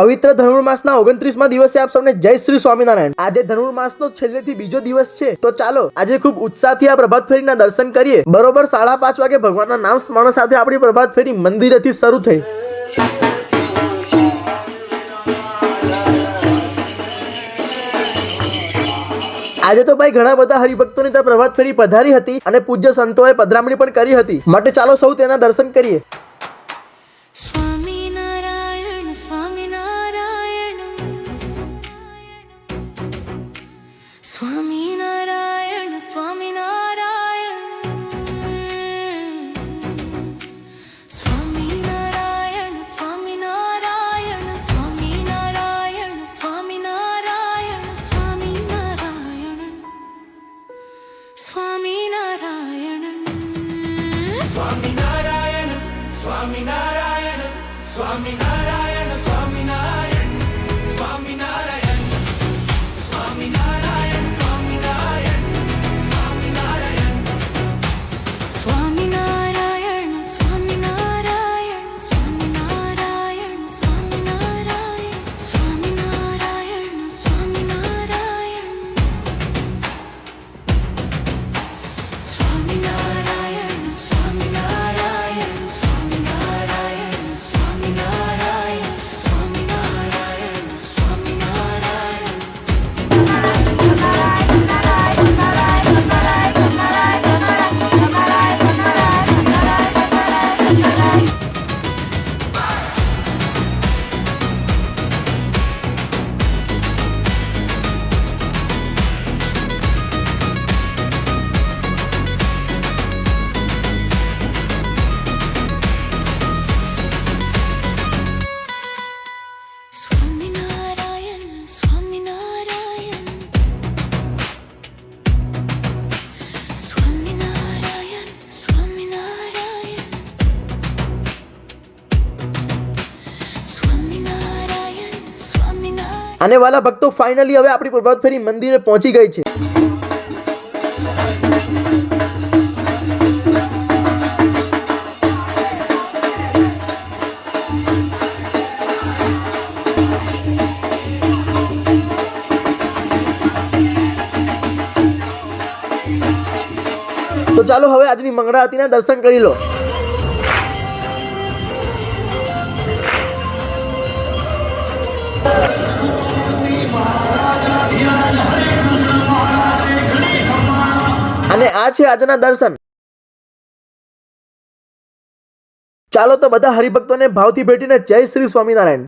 પવિત્ર ધનુર્માસના 29મા દિવસે આપ સૌને જય શ્રી સ્વામિનારાયણ। આજે ધનુર્માસનો છેલ્લેથી બીજો દિવસ છે, તો ચાલો આજે ખૂબ ઉત્સાહથી આ પ્રભાત ફેરીના દર્શન કરીએ। બરોબર 5:30 વાગે ભગવાનના નામ સ્મરણ સાથે આપણી પ્રભાત ફેરી મંદિરેથી શરૂ થઈ। આજે તો ભાઈ ઘણા બધા હરિભક્તોની ત્યાં પ્રભાત ફેરી પધારી હતી અને પૂજ્ય સંતોએ પધરામણી પણ કરી હતી, માટે ચાલો સૌ તેના દર્શન કરીએ। અને વાલા ભક્તો, ફાઇનલી હવે આપણી પ્રભાત ફેરી મંદિરે પહોંચી ગઈ છે। તો ચાલો હવે આજની મંગળા આરતીના દર્શન કરી લો। અને આ છે આજના દર્શન। ચાલો તો બધા હરિભક્તોને ભાવથી ભેટીને જય શ્રી સ્વામિનારાયણ।